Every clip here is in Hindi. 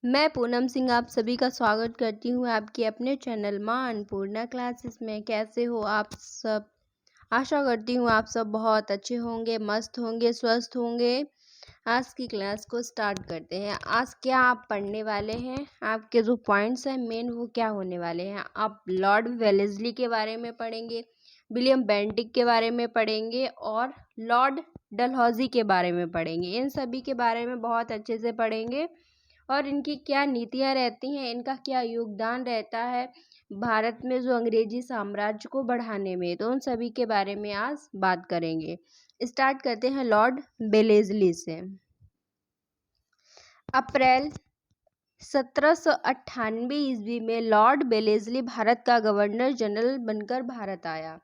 मैं पूनम सिंह आप सभी का स्वागत करती हूँ आपके अपने चैनल माँ अन्नपूर्णा क्लासेस में। कैसे हो आप सब? आशा करती हूँ आप सब बहुत अच्छे होंगे, मस्त होंगे, स्वस्थ होंगे। आज की क्लास को स्टार्ट करते हैं। आज क्या आप पढ़ने वाले हैं? आपके जो पॉइंट्स हैं मेन वो क्या होने वाले हैं? आप लॉर्ड वेलेस्ली के बारे में पढ़ेंगे, विलियम बेंटिक के बारे में पढ़ेंगे और लॉर्ड डलहौजी के बारे में पढ़ेंगे। इन सभी के बारे में बहुत अच्छे से पढ़ेंगे और इनकी क्या नीतियाँ रहती हैं, इनका क्या योगदान रहता है भारत में जो अंग्रेजी साम्राज्य को बढ़ाने में, तो उन सभी के बारे में आज बात करेंगे। स्टार्ट करते हैं लॉर्ड वेलेस्ली से। अप्रैल 1798 ईस्वी में लॉर्ड वेलेस्ली भारत का गवर्नर जनरल बनकर भारत आया।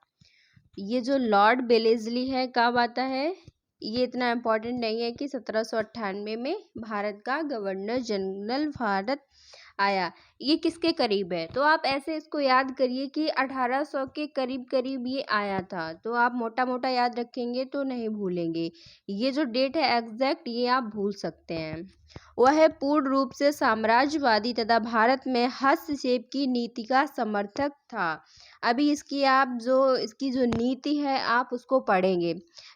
ये जो लॉर्ड वेलेस्ली है कब आता है, ये इतना इम्पोर्टेंट नहीं है कि 1798 में भारत का गवर्नर जनरल भारत आया। ये किसके करीब है, तो आप ऐसे इसको याद करिए कि 1800 के करीब करीब ये आया था। तो आप मोटा मोटा याद रखेंगे तो नहीं भूलेंगे। ये जो डेट है एग्जैक्ट ये आप भूल सकते हैं। वह पूर्ण रूप से साम्राज्यवादी तथा भारत में हस्तक्षेप की नीति का समर्थक था। अभी इसकी जो नीति है आप उसको पढ़ेंगे।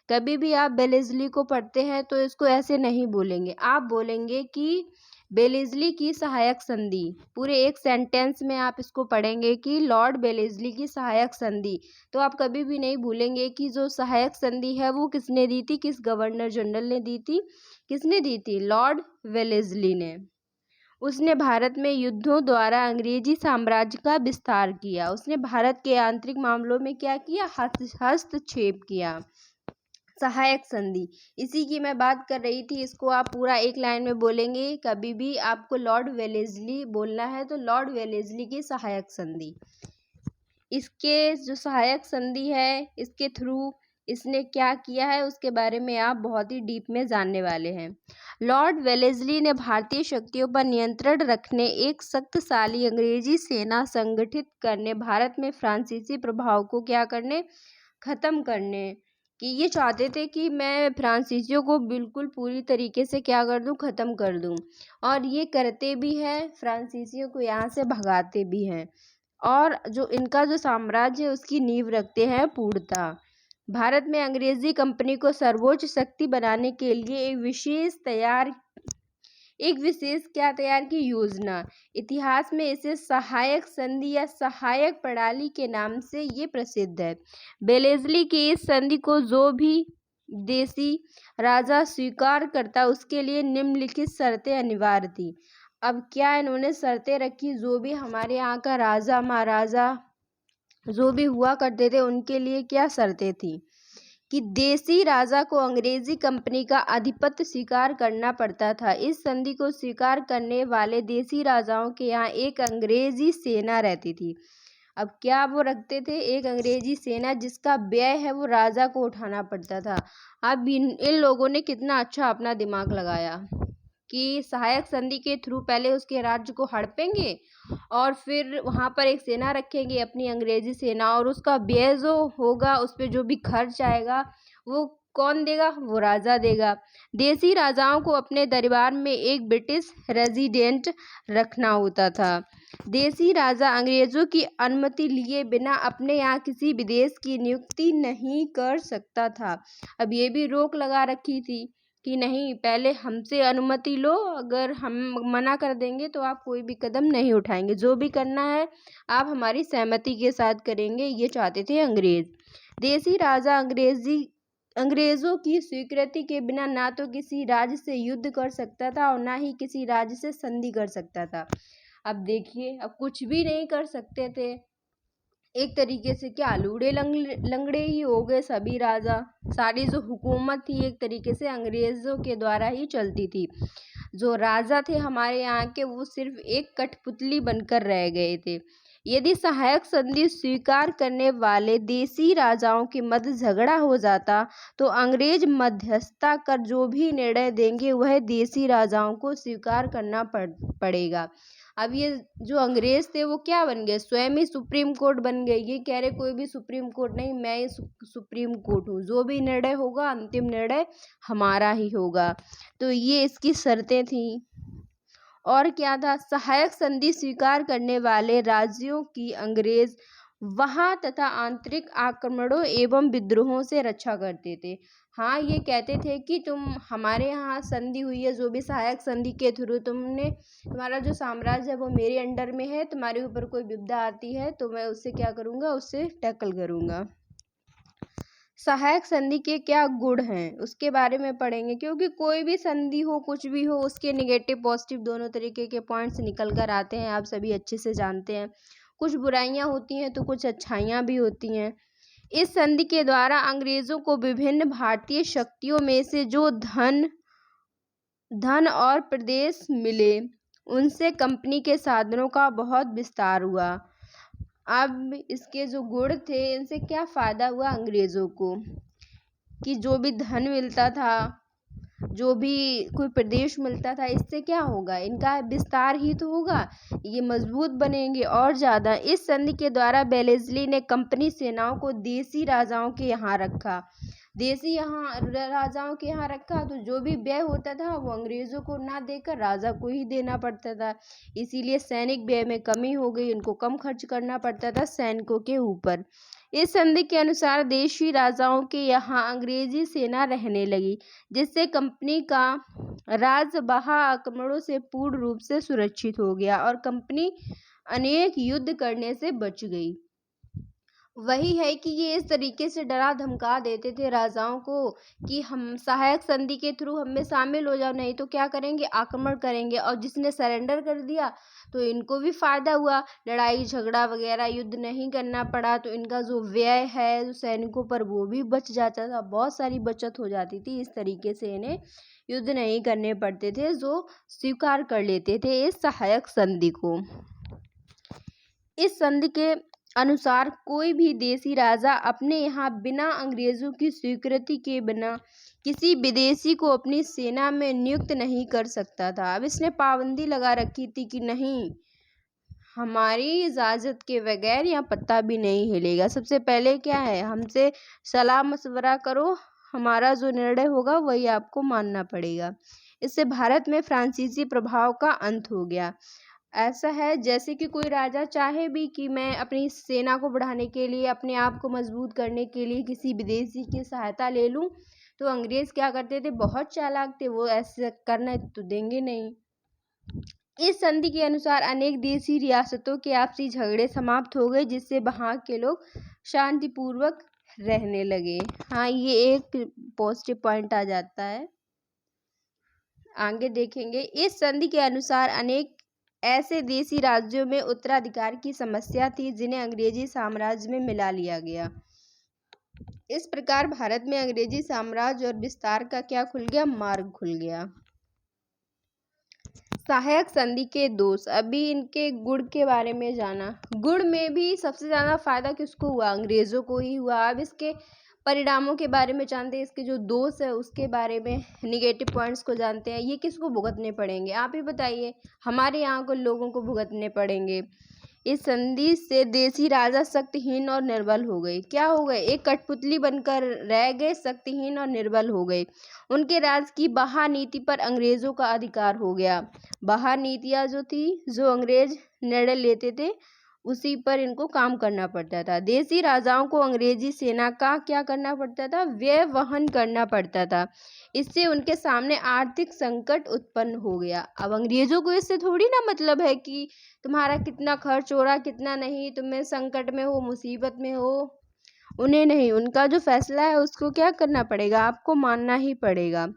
कभी भी आप वेलेस्ली को पढ़ते हैं तो इसको ऐसे नहीं बोलेंगे, आप बोलेंगे कि वेलेस्ली की सहायक संधि। पूरे एक सेंटेंस में आप इसको पढ़ेंगे कि लॉर्ड वेलेस्ली की सहायक संधि। तो आप कभी भी नहीं भूलेंगे कि जो सहायक संधि है वो किसने दी थी, किस गवर्नर जनरल ने दी थी, किसने दी थी, लॉर्ड वेलेस्ली ने। उसने भारत में युद्धों द्वारा अंग्रेजी साम्राज्य का विस्तार किया। उसने भारत के आंतरिक मामलों में क्या किया, हस्तक्षेप किया। सहायक संधि, इसी की मैं बात कर रही थी। इसको आप पूरा एक लाइन में बोलेंगे। कभी भी आपको लॉर्ड वेलेस्ली बोलना है तो लॉर्ड वेलेस्ली की सहायक संधि। इसके जो सहायक संधि है इसके थ्रू इसने क्या किया है उसके बारे में आप बहुत ही डीप में जानने वाले हैं। लॉर्ड वेलेस्ली ने भारतीय शक्तियों पर नियंत्रण रखने, एक शक्तिशाली अंग्रेजी सेना संगठित करने, भारत में फ्रांसीसी प्रभाव को क्या करने, खत्म करने, कि ये चाहते थे कि मैं फ्रांसीसियों को बिल्कुल पूरी तरीके से क्या कर दूं, ख़त्म कर दूं। और ये करते भी हैं, फ्रांसीसियों को यहाँ से भगाते भी हैं और जो इनका जो साम्राज्य है उसकी नींव रखते हैं पूर्णतः। भारत में अंग्रेजी कंपनी को सर्वोच्च शक्ति बनाने के लिए एक विशेष क्या तैयार की योजना। इतिहास में इसे सहायक संधि या सहायक प्रणाली के नाम से ये प्रसिद्ध है। वेलेस्ली की इस संधि को जो भी देसी राजा स्वीकार करता उसके लिए निम्नलिखित शर्तें अनिवार्य थी। अब क्या इन्होंने शर्तें रखी, जो भी हमारे यहाँ का राजा महाराजा जो भी हुआ करते थे उनके लिए क्या शर्तें थी, कि देसी राजा को अंग्रेजी कंपनी का आधिपत्य स्वीकार करना पड़ता था। इस संधि को स्वीकार करने वाले देसी राजाओं के यहाँ एक अंग्रेजी सेना रहती थी। अब क्या वो रखते थे, एक अंग्रेजी सेना जिसका व्यय है वो राजा को उठाना पड़ता था। अब इन लोगों ने कितना अच्छा अपना दिमाग लगाया कि सहायक संधि के थ्रू पहले उसके राज्य को हड़पेंगे और फिर वहाँ पर एक सेना रखेंगे अपनी अंग्रेजी सेना, और उसका व्यय जो होगा उस पर जो भी खर्च आएगा वो कौन देगा, वो राजा देगा। देसी राजाओं को अपने दरबार में एक ब्रिटिश रेजिडेंट रखना होता था। देसी राजा अंग्रेजों की अनुमति लिए बिना अपने यहाँ किसी विदेश की नियुक्ति नहीं कर सकता था। अब ये भी रोक लगा रखी थी कि नहीं, पहले हमसे अनुमति लो, अगर हम मना कर देंगे तो आप कोई भी कदम नहीं उठाएंगे, जो भी करना है आप हमारी सहमति के साथ करेंगे। ये चाहते थे अंग्रेज। देसी राजा अंग्रेजों की स्वीकृति के बिना ना तो किसी राज्य से युद्ध कर सकता था और ना ही किसी राज्य से संधि कर सकता था। अब देखिए, अब कुछ भी नहीं कर सकते थे। एक तरीके से क्या लूड़े लंगड़े ही हो गए सभी राजा। सारी जो हुकूमत थी एक तरीके से अंग्रेजों के द्वारा ही चलती थी। जो राजा थे हमारे यहाँ के वो सिर्फ एक कठपुतली बनकर रह गए थे। यदि सहायक संधि स्वीकार करने वाले देसी राजाओं के मध्य झगड़ा हो जाता तो अंग्रेज मध्यस्थता कर जो भी निर्णय देंगे वह देसी राजाओं को स्वीकार करना पड़ेगा। अब ये जो अंग्रेज थे वो क्या बन गए, स्वयं ही सुप्रीम कोर्ट बन गए। ये कह रहे कोई भी सुप्रीम कोर्ट नहीं, मैं ही सुप्रीम कोर्ट हूँ, जो भी निर्णय होगा अंतिम निर्णय हमारा ही होगा। तो ये इसकी शर्तें थी। और क्या था, सहायक संधि स्वीकार करने वाले राज्यों की अंग्रेज वहां तथा आंतरिक आक्रमणों एवं विद्रोहों से रक्षा करते थे। हाँ, ये कहते थे कि तुम हमारे यहाँ संधि हुई है, जो भी सहायक संधि के थ्रू तुम्हारा जो साम्राज्य है वो मेरे अंडर में है, तुम्हारे ऊपर कोई विपदा आती है तो मैं उससे क्या करूँगा, उससे टैकल करूँगा। सहायक संधि के क्या गुण हैं उसके बारे में पढ़ेंगे, क्योंकि कोई भी संधि हो, कुछ भी हो, उसके निगेटिव पॉजिटिव दोनों तरीके के पॉइंट्स निकल कर आते हैं, आप सभी अच्छे से जानते हैं। कुछ बुराइयां होती हैं तो कुछ अच्छाइयां भी होती हैं। इस संधि के द्वारा अंग्रेजों को विभिन्न भारतीय शक्तियों में से जो धन और प्रदेश मिले, उनसे कंपनी के साधनों का बहुत विस्तार हुआ। अब इसके जो गुण थे, इनसे क्या फायदा हुआ अंग्रेजों को, कि जो भी धन मिलता था, जो भी कोई प्रदेश मिलता था, इससे क्या होगा, इनका विस्तार ही तो होगा, ये मजबूत बनेंगे और ज़्यादा। इस संधि के द्वारा वेलेस्ली ने कंपनी सेनाओं को देसी राजाओं के यहाँ रखा, तो जो भी व्यय होता था वो अंग्रेजों को ना देकर राजा को ही देना पड़ता था। इसीलिए सैनिक व्यय में कमी हो गई, उनको कम खर्च करना पड़ता था सैनिकों के ऊपर। इस संधि के अनुसार देशी राजाओं के यहाँ अंग्रेजी सेना रहने लगी, जिससे कंपनी का राज बाह्य आक्रमणों से पूर्ण रूप से सुरक्षित हो गया और कंपनी अनेक युद्ध करने से बच गई। वही है कि ये इस तरीके से डरा धमका देते थे राजाओं को कि हम सहायक संधि के थ्रू हम में शामिल हो जाओ, नहीं तो क्या करेंगे, आक्रमण करेंगे। और जिसने सरेंडर कर दिया तो इनको भी फायदा हुआ, लड़ाई झगड़ा वगैरह युद्ध नहीं करना पड़ा, तो इनका जो व्यय है जो सैनिकों पर वो भी बच जाता था, बहुत सारी बचत हो जाती थी। इस तरीके से इन्हें युद्ध नहीं करने पड़ते थे, जो स्वीकार कर लेते थे इस सहायक संधि को। इस संधि के अनुसार कोई भी देसी राजा अपने यहाँ बिना अंग्रेजों की स्वीकृति के बिना किसी विदेशी को अपनी सेना में नियुक्त नहीं कर सकता था। अब इसने पाबंदी लगा रखी थी कि नहीं, हमारी इजाज़त के बगैर यहाँ पत्ता भी नहीं हिलेगा। सबसे पहले क्या है, हमसे सलाह मशवरा करो, हमारा जो निर्णय होगा वही आपको मानना पड़ेगा। इससे भारत में फ्रांसीसी प्रभाव का अंत हो गया। ऐसा है जैसे कि कोई राजा चाहे भी कि मैं अपनी सेना को बढ़ाने के लिए, अपने आप को मजबूत करने के लिए किसी विदेशी की सहायता ले लूं, तो अंग्रेज क्या करते थे, बहुत चालाक थे, वो ऐसे करना तो देंगे नहीं। इस संधि के अनुसार अनेक देशी रियासतों के आपसी झगड़े समाप्त हो गए, जिससे वहां के लोग शांतिपूर्वक रहने लगे। हाँ, ये एक पॉजिटिव पॉइंट आ जाता है। आगे देखेंगे, इस संधि के अनुसार अनेक ऐसे देशी राज्यों में उत्तराधिकार की समस्या थी जिन्हें अंग्रेजी साम्राज्य में मिला लिया गया। इस प्रकार भारत में अंग्रेजी साम्राज्य और विस्तार का क्या खुल गया, मार्ग खुल गया। सहायक संधि के दोष, अभी इनके गुण के बारे में जाना। गुण में भी सबसे ज्यादा फायदा किसको हुआ, अंग्रेजों को ही हुआ। अब इसके परिणामों के बारे में जानते हैं, इसके जो दोष है उसके बारे में, निगेटिव पॉइंट्स को जानते हैं। ये किसको भुगतने पड़ेंगे, आप ही बताइए, हमारे यहाँ को लोगों को भुगतने पड़ेंगे। इस संधि से देशी राजा शक्तिहीन और निर्बल हो गए। क्या हो गए, एक कठपुतली बनकर रह गए, शक्तिहीन और निर्बल हो गए। उनके राज की बाह्य नीति पर अंग्रेजों का अधिकार हो गया। बाह्य नीतियाँ जो थी, जो अंग्रेज निर्णय लेते थे, उसी पर इनको काम करना पड़ता था। देसी राजाओं को अंग्रेजी सेना का क्या करना पड़ता था, व्यय वहन करना पड़ता था। इससे उनके सामने आर्थिक संकट उत्पन्न हो गया। अब अंग्रेजों को इससे थोड़ी ना मतलब है कि तुम्हारा कितना खर्च हो रहा कितना नहीं, तुम्हें संकट में हो, मुसीबत में हो, उन्हें नहीं, उनका जो फैसला है उसको क्या करना पड़ेगा, आपको मानना ही पड़ेगा।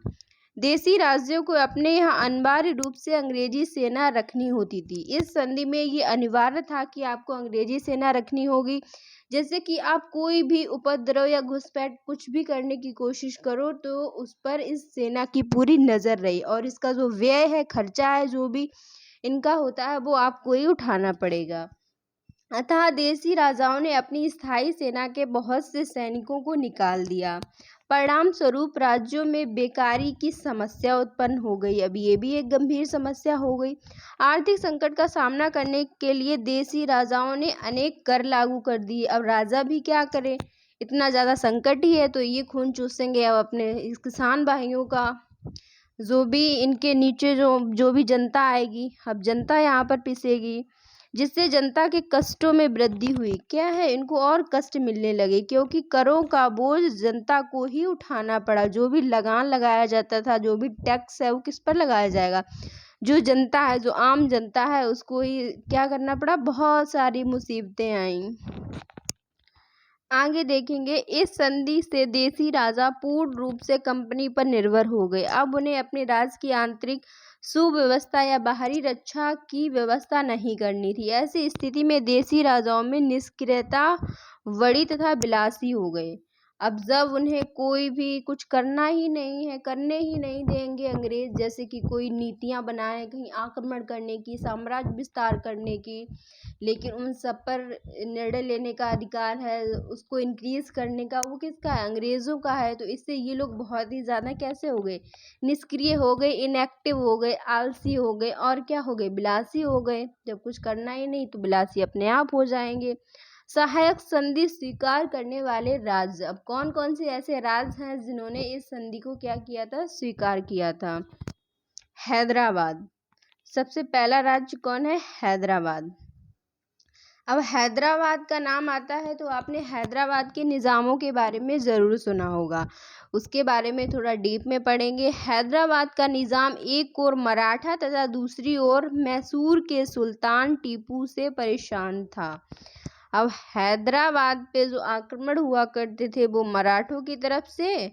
देसी राज्यों को अपने यहाँ अनिवार्य रूप से अंग्रेजी सेना रखनी होती थी। इस संधि में ये अनिवार्य था कि आपको अंग्रेजी सेना रखनी होगी, जैसे कि आप कोई भी उपद्रव या घुसपैठ कुछ भी करने की कोशिश करो तो उस पर इस सेना की पूरी नज़र रही, और इसका जो व्यय है, खर्चा है, जो भी इनका होता है वो आपको ही उठाना पड़ेगा। अतः देसी राजाओं ने अपनी स्थायी सेना के बहुत से सैनिकों को निकाल दिया। परिणाम स्वरूप राज्यों में बेकारी की समस्या उत्पन्न हो गई। अब ये भी एक गंभीर समस्या हो गई। आर्थिक संकट का सामना करने के लिए देसी राजाओं ने अनेक कर लागू कर दिए। अब राजा भी क्या करें, इतना ज़्यादा संकट ही है तो ये खून चूसेंगे अब अपने इस किसान भाइयों का, जो भी इनके नीचे जो जो भी जनता आएगी, अब जनता यहाँ पर पिसेगी, जिससे जनता के कष्टों में वृद्धि हुई। क्या है, इनको और कष्ट मिलने लगे, क्योंकि करों का बोझ जनता को ही उठाना पड़ा। जो भी लगान लगाया जाता था, जो भी टैक्स है, वो किस पर लगाया जाएगा? जो जनता है, जो आम जनता है, उसको ही क्या करना पड़ा, बहुत सारी मुसीबतें आईं। आगे देखेंगे, इस संधि से देशी राजा पूर्ण रूप से कंपनी पर निर्भर हो गए। अब उन्हें अपने राज्य की आंतरिक सुव्यवस्था या बाहरी रक्षा की व्यवस्था नहीं करनी थी। ऐसी स्थिति में देशी राजाओं में निष्क्रियता बड़ी तथा विलासी हो गए। अब जब उन्हें कोई भी कुछ करना ही नहीं है, करने ही नहीं देंगे अंग्रेज, जैसे कि कोई नीतियां बनाए कहीं आक्रमण करने की, साम्राज्य विस्तार करने की, लेकिन उन सब पर निर्णय लेने का अधिकार है, उसको इंक्रीज करने का, वो किसका है, अंग्रेज़ों का है। तो इससे ये लोग बहुत ही ज़्यादा कैसे हो गए, निष्क्रिय हो गए, इनएक्टिव हो गए, आलसी हो गए, और क्या हो गए, विलासी हो गए। जब कुछ करना ही नहीं तो विलासी अपने आप हो जाएंगे। सहायक संधि स्वीकार करने वाले राज्य, अब कौन कौन से ऐसे राज्य हैं जिन्होंने इस संधि को क्या किया था, स्वीकार किया था? हैदराबाद। सबसे पहला राज्य कौन है, हैदराबाद। अब हैदराबाद का नाम आता है तो आपने हैदराबाद के निज़ामों के बारे में ज़रूर सुना होगा, उसके बारे में थोड़ा डीप में पढ़ेंगे। हैदराबाद का निज़ाम एक ओर मराठा तथा दूसरी ओर मैसूर के सुल्तान टीपू से परेशान था। अब हैदराबाद पे जो आक्रमण हुआ करते थे वो मराठों की तरफ से,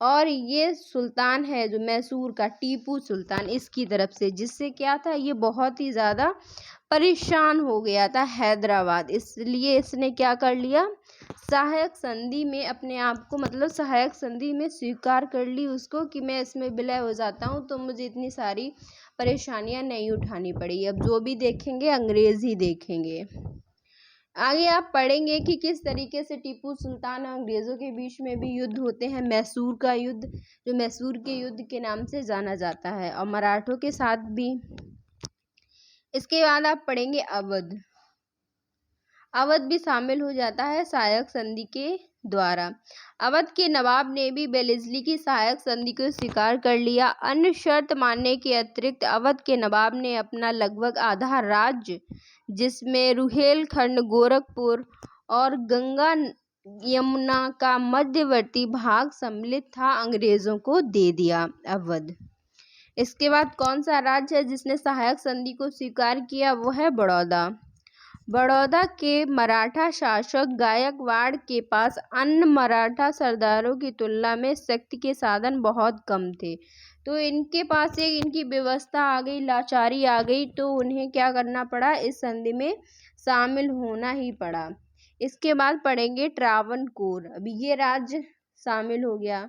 और ये सुल्तान है जो मैसूर का, टीपू सुल्तान, इसकी तरफ से, जिससे क्या था, ये बहुत ही ज़्यादा परेशान हो गया था हैदराबाद। इसलिए इसने क्या कर लिया, सहायक संधि में अपने आप को, मतलब सहायक संधि में स्वीकार कर ली उसको, कि मैं इसमें विलय हो जाता हूँ तो मुझे इतनी सारी परेशानियां नहीं उठानी पड़ी। अब जो भी देखेंगे अंग्रेज ही देखेंगे। आगे आप पढ़ेंगे कि किस तरीके से टीपू सुल्तान और अंग्रेज़ों के बीच में भी युद्ध होते हैं। मैसूर का युद्ध, जो मैसूर के युद्ध के नाम से जाना जाता है, और मराठों के साथ भी। इसके बाद आप पढ़ेंगे अवध। अवध भी शामिल हो जाता है सहायक संधि के द्वारा। अवध के नवाब ने भी बेलेज़ली की सहायक संधि को स्वीकार कर लिया। अन्य शर्त मानने के अतिरिक्त अवध के नवाब ने अपना लगभग आधा राज्य, जिसमें रुहेलखंड, गोरखपुर और गंगा यमुना का मध्यवर्ती भाग सम्मिलित था, अंग्रेजों को दे दिया अवध। इसके बाद कौन सा राज्य है जिसने सहायक संधि को स्वीकार किया, वो है बड़ौदा। बड़ौदा के मराठा शासक गायकवाड़ के पास अन्य मराठा सरदारों की तुलना में शक्ति के साधन बहुत कम थे, तो इनके पास एक इनकी व्यवस्था आ गई, लाचारी आ गई, तो उन्हें क्या करना पड़ा, इस संधि में शामिल होना ही पड़ा। इसके बाद पढ़ेंगे ट्रावनकोर। अभी ये राज्य शामिल हो गया।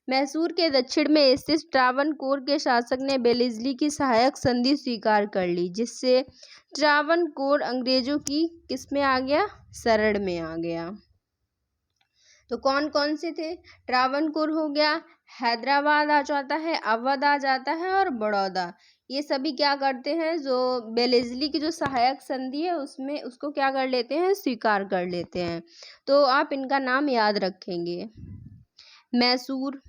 मैसूर के दक्षिण में स्थित ट्रावनकोर के शासक ने बेलेज़ली की सहायक संधि स्वीकार कर ली, जिससे ट्रावनकोर अंग्रेजों की किस में आ गया, शरण में आ गया। तो कौन कौन से थे, ट्रावनकोर हो गया, हैदराबाद आ जाता है, अवध आ जाता है, और बड़ौदा। ये सभी क्या करते हैं, जो बेलेज़ली की जो सहायक संधि है उसमें उसको क्या कर लेते हैं, स्वीकार कर लेते हैं। तो आप इनका नाम याद रखेंगे। मैसूर,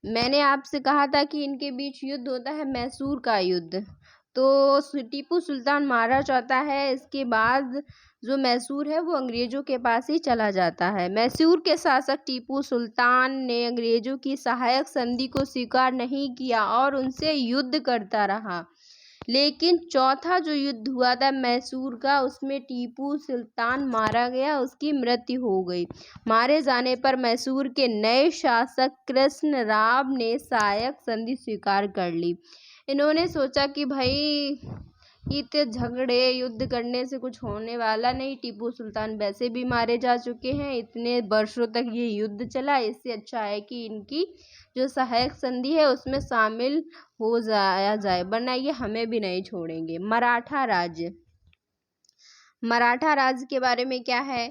मैंने आपसे कहा था कि इनके बीच युद्ध होता है, मैसूर का युद्ध, तो टीपू सुल्तान मारा जाता है। इसके बाद जो मैसूर है वो अंग्रेजों के पास ही चला जाता है। मैसूर के शासक टीपू सुल्तान ने अंग्रेजों की सहायक संधि को स्वीकार नहीं किया और उनसे युद्ध करता रहा, लेकिन चौथा जो युद्ध हुआ था मैसूर का, उसमें टीपू सुल्तान मारा गया, उसकी मृत्यु हो गई। मारे जाने पर मैसूर के नए शासक कृष्णराव ने सहायक संधि स्वीकार कर ली। इन्होंने सोचा कि भाई इतने झगड़े युद्ध करने से कुछ होने वाला नहीं, टीपू सुल्तान वैसे भी मारे जा चुके हैं, इतने वर्षों तक ये युद्ध चला, इससे अच्छा है कि इनकी जो सहायक संधि है उसमें शामिल हो जाया जाए, वरना ये हमें भी नहीं छोड़ेंगे। मराठा राज्य, मराठा राज्य के बारे में क्या है,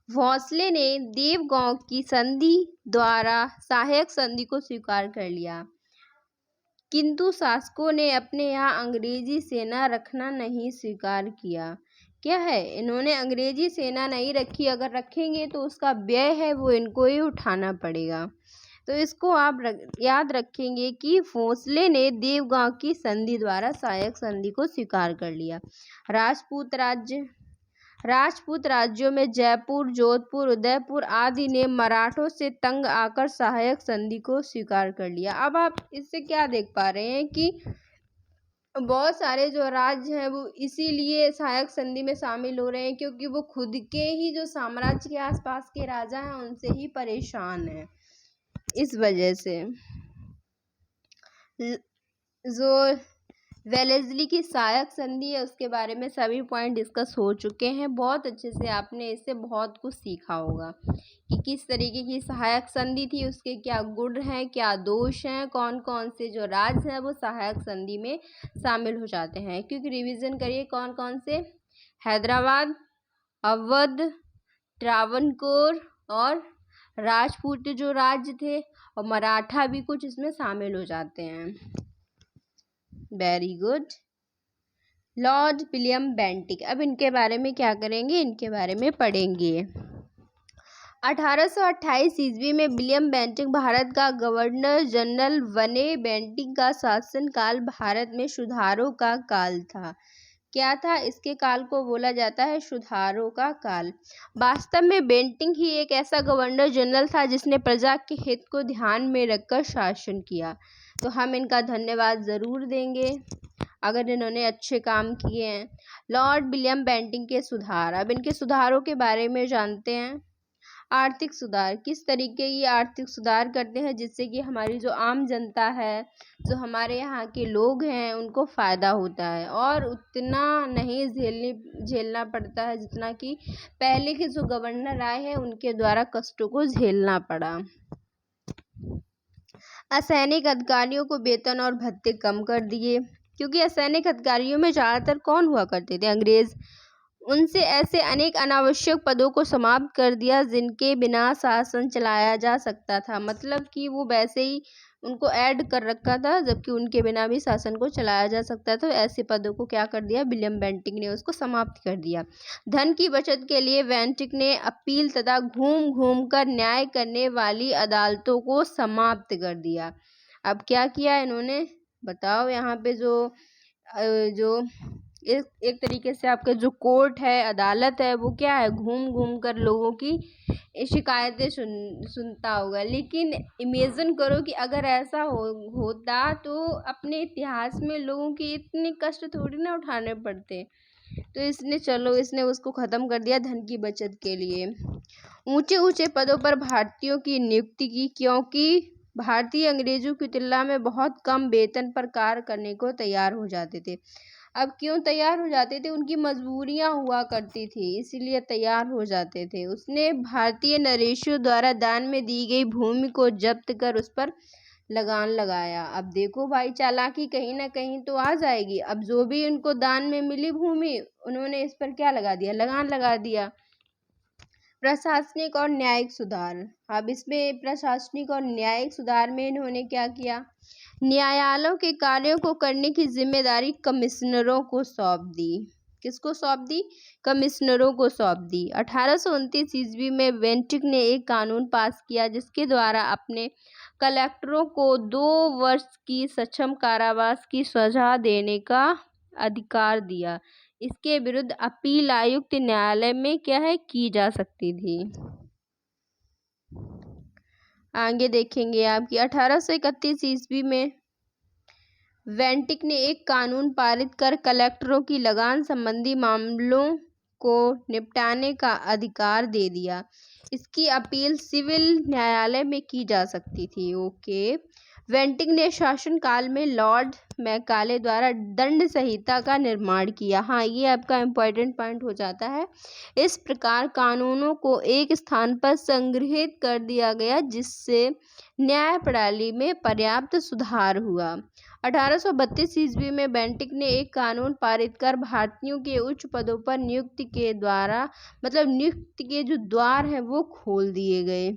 भोंसले ने देवगांव की संधि द्वारा सहायक संधि को स्वीकार कर लिया, किंतु शासकों ने अपने यहाँ अंग्रेजी सेना रखना नहीं स्वीकार किया। क्या है, इन्होंने अंग्रेजी सेना नहीं रखी, अगर रखेंगे तो उसका व्यय है वो इनको ही उठाना पड़ेगा। तो इसको आप याद रखेंगे कि भोंसले ने देवगांव की संधि द्वारा सहायक संधि को स्वीकार कर लिया। राजपूत राज्यों में जयपुर, जोधपुर, उदयपुर आदि ने मराठों से तंग आकर सहायक संधि को स्वीकार कर लिया। अब आप इससे क्या देख पा रहे हैं कि बहुत सारे जो राज्य हैं वो इसीलिए सहायक संधि में शामिल हो रहे हैं क्योंकि वो खुद के ही जो साम्राज्य के आसपास के राजा हैं उनसे ही परेशान हैं। इस वजह से जो वेलेस्ली की सहायक संधि है उसके बारे में सभी पॉइंट डिस्कस हो चुके हैं। बहुत अच्छे से आपने इससे बहुत कुछ सीखा होगा कि किस तरीके की सहायक संधि थी, उसके क्या गुण हैं, क्या दोष हैं, कौन कौन से जो राज्य हैं वो सहायक संधि में शामिल हो जाते हैं। क्योंकि रिवीजन करिए कौन कौन से, हैदराबाद, अवध, त्रावणकोर और राजपूत जो राज्य थे और मराठा भी कुछ इसमें शामिल हो जाते हैं। Very good. Lord William Bentinck, अब इनके बारे में क्या करेंगे, इनके बारे में पढ़ेंगे। 1828 ईस्वी में विलियम बेंटिक भारत का गवर्नर जनरल बने। बेंटिक का शासनकाल भारत में सुधारों का काल था। क्या था, इसके काल को बोला जाता है सुधारों का काल। वास्तव में बेंटिक ही एक ऐसा गवर्नर जनरल था जिसने प्रजा के हित को ध्यान में रखकर शासन किया। तो हम इनका धन्यवाद ज़रूर देंगे अगर इन्होंने अच्छे काम किए हैं। लॉर्ड विलियम बेंटिक के सुधार, अब इनके सुधारों के बारे में जानते हैं। आर्थिक सुधार, किस तरीके की आर्थिक सुधार करते हैं जिससे कि हमारी जो आम जनता है, जो हमारे यहाँ के लोग हैं उनको फ़ायदा होता है और उतना नहीं झेलना पड़ता है जितना कि पहले के जो गवर्नर आए हैं उनके द्वारा कष्टों को झेलना पड़ा। असैनिक अधिकारियों को वेतन और भत्ते कम कर दिए क्योंकि असैनिक अधिकारियों में ज़्यादातर कौन हुआ करते थे, अंग्रेज़। उनसे ऐसे अनेक अनावश्यक पदों को समाप्त कर दिया जिनके बिना शासन चलाया जा सकता था। मतलब कि वो वैसे ही उनको ऐड कर रखा था जबकि उनके बिना भी शासन को चलाया जा सकता था। ऐसे पदों को क्या कर दिया, विलियम बेंटिक ने उसको समाप्त कर दिया। धन की बचत के लिए बेंटिक ने अपील तथा घूम घूम कर न्याय करने वाली अदालतों को समाप्त कर दिया। अब क्या किया इन्होंने, बताओ। यहाँ पे जो एक तरीके से आपका जो कोर्ट है, अदालत है, वो क्या है, घूम घूम कर लोगों की शिकायतें सुनता होगा। लेकिन इमेजिन करो कि अगर ऐसा होता तो अपने इतिहास में लोगों की इतने कष्ट थोड़ी ना उठाने पड़ते। तो इसने उसको ख़त्म कर दिया धन की बचत के लिए। ऊंचे ऊंचे पदों पर भारतीयों की नियुक्ति की क्योंकि भारतीय अंग्रेजों की तुलना में बहुत कम वेतन पर कार्य करने को तैयार हो जाते थे। अब क्यों तैयार हो जाते थे, उनकी मजबूरियां हुआ करती थी इसीलिए तैयार हो जाते थे। उसने भारतीय नरेशों द्वारा दान में दी गई भूमि को जब्त कर उस पर लगान लगाया। अब देखो भाई, चालाकी कहीं ना कहीं तो आ जाएगी। अब जो भी उनको दान में मिली भूमि उन्होंने इस पर क्या लगा दिया, लगान लगा दिया। प्रशासनिक और न्यायिक सुधार, अब इसमें प्रशासनिक और न्यायिक सुधार में इन्होंने क्या किया, न्यायालयों के कार्यों को करने की जिम्मेदारी कमिश्नरों को सौंप दी। किसको सौंप दी, कमिश्नरों को सौंप दी। 1829 ईस्वी में बेंटिक ने एक कानून पास किया जिसके द्वारा अपने कलेक्टरों को 2 वर्ष की सश्रम कारावास की सजा देने का अधिकार दिया। इसके विरुद्ध अपील आयुक्त न्यायालय में क्या है, की जा सकती थी। आगे देखेंगे आपकी 1831 ईस्वी में बेंटिक ने एक कानून पारित कर कलेक्टरों की लगान संबंधी मामलों को निपटाने का अधिकार दे दिया। इसकी अपील सिविल न्यायालय में की जा सकती थी। ओके। बेंटिक ने शासनकाल में लॉर्ड मैकाले द्वारा दंड संहिता का निर्माण किया। हाँ, ये आपका इम्पोर्टेंट पॉइंट हो जाता है। इस प्रकार कानूनों को एक स्थान पर संग्रहित कर दिया गया जिससे न्याय प्रणाली में पर्याप्त सुधार हुआ। 1832 ईस्वी में बेंटिक ने एक कानून पारित कर भारतीयों के उच्च पदों पर नियुक्ति के जो द्वार हैं वो खोल दिए गए।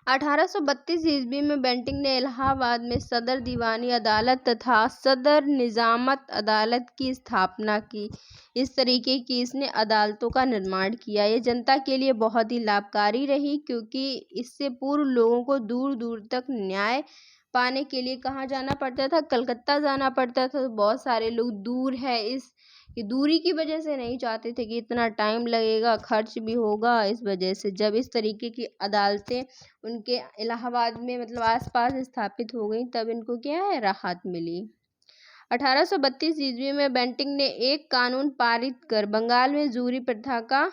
1832 ईस्वी में बेंटिंक ने इलाहाबाद में सदर दीवानी अदालत तथा सदर निजामत अदालत की स्थापना की। इस तरीके की इसने अदालतों का निर्माण किया। ये जनता के लिए बहुत ही लाभकारी रही, क्योंकि इससे पूर्व लोगों को दूर दूर तक न्याय पाने के लिए कहाँ जाना पड़ता था? कलकत्ता जाना पड़ता था। तो बहुत सारे लोग दूर है, इस दूरी की वजह से नहीं चाहते थे कि इतना टाइम लगेगा, खर्च भी होगा। इस वजह से जब इस तरीके की अदालतें उनके इलाहाबाद में मतलब आसपास स्थापित हो गई, तब इनको क्या है, राहत मिली। 1832 ईस्वी में बेंटिंक ने एक कानून पारित कर बंगाल में जूरी प्रथा का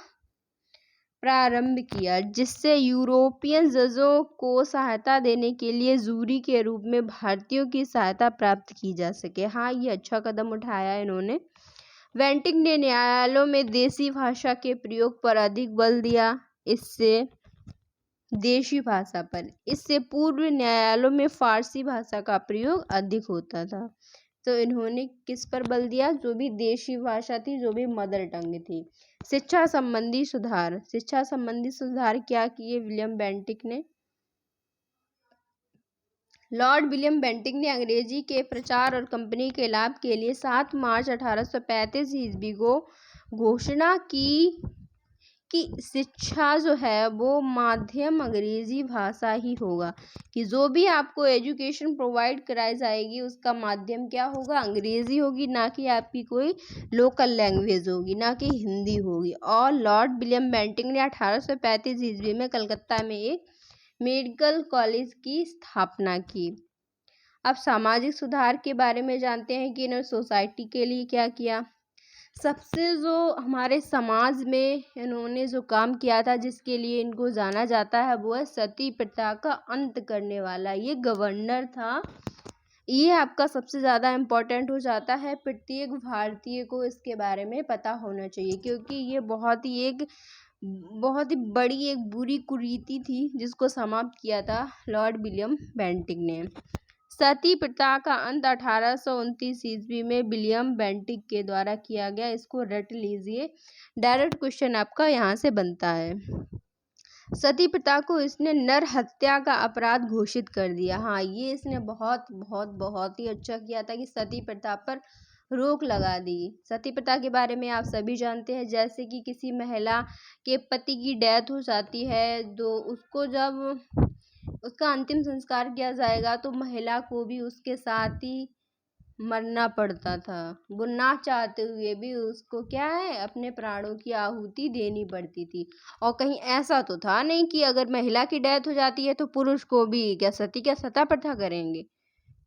प्रारंभ किया, जिससे यूरोपियन जजों को सहायता देने के लिए जूरी के रूप में भारतीयों की सहायता प्राप्त की जा सके। हाँ, ये अच्छा कदम उठाया इन्होंने। बेंटिंक ने न्यायालयों में देसी भाषा के प्रयोग पर अधिक बल दिया। देशी भाषा पर। इससे पूर्व न्यायालयों में फारसी भाषा का प्रयोग अधिक होता था। तो इन्होंने किस पर बल दिया? जो भी देशी भाषा थी, जो भी मदर टंग थी। शिक्षा संबंधी सुधार। शिक्षा संबंधी सुधार क्या किए विलियम बेंटिक ने? लॉर्ड विलियम बेंटिक ने अंग्रेजी के प्रचार और कंपनी के लाभ के लिए 7 मार्च 1835 ईस्वी को घोषणा की कि शिक्षा जो है वो माध्यम अंग्रेजी भाषा ही होगा, कि जो भी आपको एजुकेशन प्रोवाइड कराई जाएगी उसका माध्यम क्या होगा? अंग्रेजी होगी, ना कि आपकी कोई लोकल लैंग्वेज होगी, ना कि हिंदी होगी। और लॉर्ड विलियम बेंटिक ने 1835 ईस्वी में कलकत्ता में एक मेडिकल कॉलेज की स्थापना की। अब सामाजिक सुधार के बारे में जानते हैं कि इन्होंने सोसाइटी के लिए क्या किया। सबसे जो हमारे समाज में इन्होंने जो काम किया था, जिसके लिए इनको जाना जाता है, वो है सती प्रथा का अंत करने वाला। ये गवर्नर था। ये आपका सबसे ज़्यादा इम्पोर्टेंट हो जाता है। प्रत्येक भारतीय को इसके बारे में पता होना चाहिए, क्योंकि ये बहुत ही बड़ी एक बुरी कुरीति थी, जिसको समाप्त किया था लॉर्ड विलियम बेंटिक ने। सती प्रथा का अंत 1829 ईस्वी में विलियम बेंटिक के द्वारा किया गया। इसको रट लीजिए, डायरेक्ट क्वेश्चन आपका यहाँ से बनता है। सती प्रथा को इसने नर हत्या का अपराध घोषित कर दिया। हाँ, ये इसने बहुत बहुत बहुत ही अच्छा किया था कि सती प्रथा पर रोक लगा दी। सती प्रथा के बारे में आप सभी जानते हैं, जैसे कि किसी महिला के पति की डेथ हो जाती है, तो उसको जब उसका अंतिम संस्कार किया जाएगा तो महिला को भी उसके साथ ही मरना पड़ता था। वो ना चाहते हुए भी उसको क्या है, अपने प्राणों की आहुति देनी पड़ती थी। और कहीं ऐसा तो था नहीं कि अगर महिला की डेथ हो जाती है तो पुरुष को भी क्या सती प्रथा करेंगे।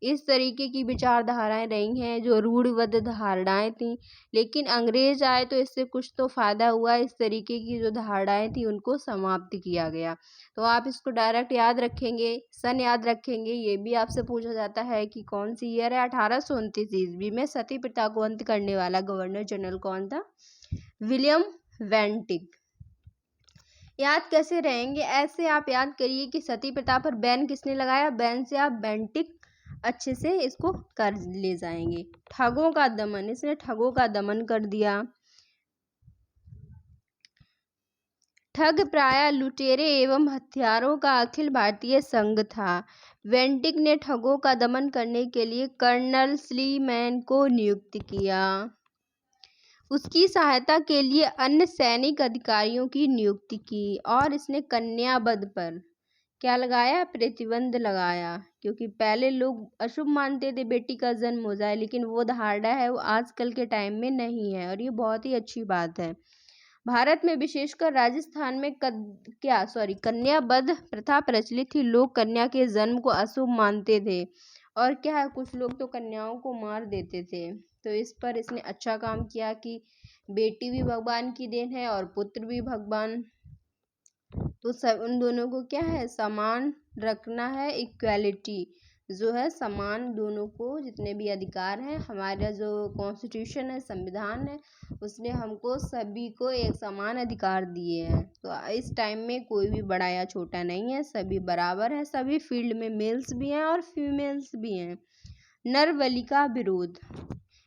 इस तरीके की विचारधाराएं रही हैं, जो रूढ़िबद्ध धारणाएं थीं। लेकिन अंग्रेज आए तो इससे कुछ तो फायदा हुआ। इस तरीके की जो धारणाएं थी उनको समाप्त किया गया। तो आप इसको डायरेक्ट याद रखेंगे, सन याद रखेंगे। ये भी आपसे पूछा जाता है कि कौन सी ईयर है। 1829 ईस्वी में सती प्रथा को अंत करने वाला गवर्नर जनरल कौन था? William Bentinck. याद कैसे रहेंगे? ऐसे आप याद करिए कि सती प्रथा पर बैन किसने लगाया? बैन से आप बेंटिक अच्छे से इसको कर ले जाएंगे। ठगों का दमन, इसने ठगों का दमन कर दिया। ठग प्रायः लुटेरे एवं हत्यारों का अखिल भारतीय संघ था। बेंटिक ने ठगों का दमन करने के लिए कर्नल स्लीमैन को नियुक्त किया। उसकी सहायता के लिए अन्य सैनिक अधिकारियों की नियुक्ति की। और इसने कन्यावध पर क्या लगाया? प्रतिबंध लगाया, क्योंकि पहले लोग अशुभ मानते थे बेटी का जन्म हो जाए, लेकिन वो धारणा है वो आजकल के टाइम में नहीं है, और ये बहुत ही अच्छी बात है। भारत में विशेषकर राजस्थान में कन्यावध प्रथा प्रचलित थी। लोग कन्या के जन्म को अशुभ मानते थे, और क्या है, कुछ लोग तो कन्याओं को मार देते थे। तो इस पर इसने अच्छा काम किया कि बेटी भी भगवान की देन है और पुत्र भी भगवान, तो सब उन दोनों को क्या है, समान रखना है। इक्वालिटी जो है, समान दोनों को जितने भी अधिकार हैं। हमारा जो कॉन्स्टिट्यूशन है, संविधान है, उसने हमको सभी को एक समान अधिकार दिए हैं। तो इस टाइम में कोई भी बड़ा या छोटा नहीं है, सभी बराबर है। सभी फील्ड में मेल्स भी हैं और फीमेल्स भी हैं। नरबलि का विरोध,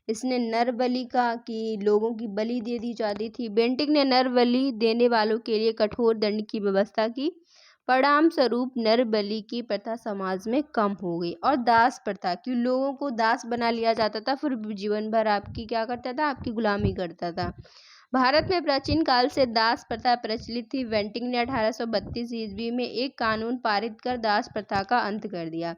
इसने नरबलि का कि लोगों की बलि दे दी जाती थी। बेंटिक ने नरबलि देने वालों के लिए कठोर दंड की व्यवस्था की। परिणाम स्वरूप नर बलि की प्रथा समाज में कम हो गई और दास प्रथा कि लोगों को दास बना लिया जाता था, फिर जीवन भर आपकी क्या करता था, आपकी गुलामी करता था। भारत में प्राचीन काल से दास प्रथा प्रचलित थी। वेंटिंग ने 1832 ईस्वी में एक कानून पारित कर दास प्रथा का अंत कर दिया।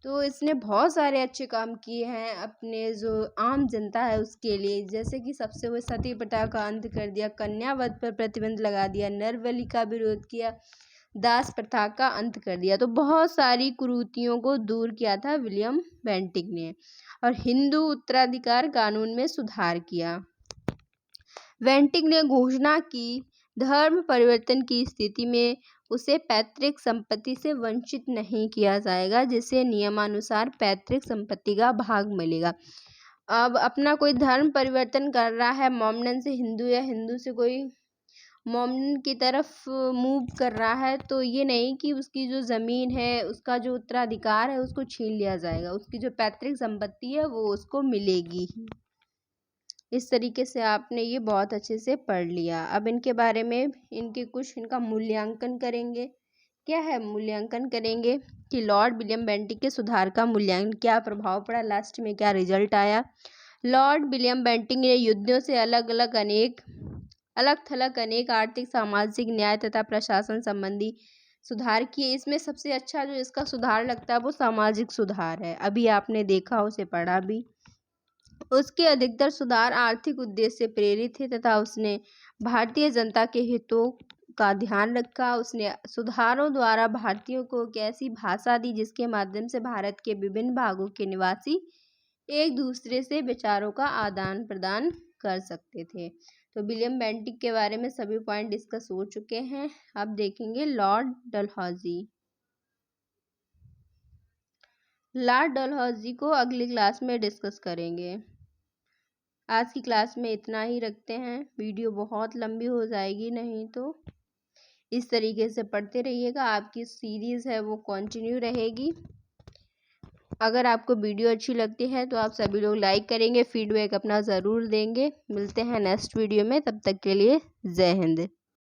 तो इसने बहुत सारे अच्छे काम किए हैं अपने जो आम जनता है उसके लिए, जैसे कि सबसे वो सती प्रथा का अंत कर दिया, कन्यावध पर प्रतिबंध लगा दिया, नर बलि का विरोध किया, दास प्रथा का अंत कर दिया। तो बहुत सारी कुरीतियों को दूर किया था विलियम बेंटिक ने और हिंदू उत्तराधिकार कानून में सुधार किया। बेंटिक ने घोषणा की धर्म परिवर्तन की स्थिति में उसे पैतृक संपत्ति से वंचित नहीं किया जाएगा, जिसे नियमानुसार पैतृक संपत्ति का भाग मिलेगा। अब अपना कोई धर्म परिवर्तन कर रहा है, मोमडन से हिंदू या हिंदू से कोई मोमडन की तरफ मूव कर रहा है, तो ये नहीं कि उसकी जो ज़मीन है, उसका जो उत्तराधिकार है उसको छीन लिया जाएगा, उसकी जो पैतृक संपत्ति है वो उसको मिलेगी ही। इस तरीके से आपने ये बहुत अच्छे से पढ़ लिया। अब इनके बारे में इनका मूल्यांकन करेंगे। क्या है, मूल्यांकन करेंगे कि लॉर्ड विलियम बेंटिक के सुधार का मूल्यांकन, क्या प्रभाव पड़ा, लास्ट में क्या रिजल्ट आया। लॉर्ड विलियम बेंटिक ने युद्धों से अलग थलग अनेक आर्थिक, सामाजिक, न्याय तथा प्रशासन संबंधी सुधार किए। इसमें सबसे अच्छा जो इसका सुधार लगता है वो सामाजिक सुधार है। अभी आपने देखा, उसे पढ़ा भी। उसके अधिकतर सुधार आर्थिक उद्देश्य से प्रेरित थे तथा उसने भारतीय जनता के हितों का ध्यान रखा। उसने सुधारों द्वारा भारतीयों को एक ऐसी भाषा दी जिसके माध्यम से भारत के विभिन्न भागों के निवासी एक दूसरे से विचारों का आदान प्रदान कर सकते थे। तो विलियम बेंटिक के बारे में सभी पॉइंट डिस्कस हो चुके हैं। अब देखेंगे लॉर्ड डलहौजी। लॉर्ड डलहौजी को अगली क्लास में डिस्कस करेंगे। आज की क्लास में इतना ही रखते हैं, वीडियो बहुत लंबी हो जाएगी नहीं तो। इस तरीके से पढ़ते रहिएगा, आपकी सीरीज़ है वो कंटिन्यू रहेगी। अगर आपको वीडियो अच्छी लगती है तो आप सभी लोग लाइक करेंगे, फीडबैक अपना ज़रूर देंगे। मिलते हैं नेक्स्ट वीडियो में, तब तक के लिए जय हिंद।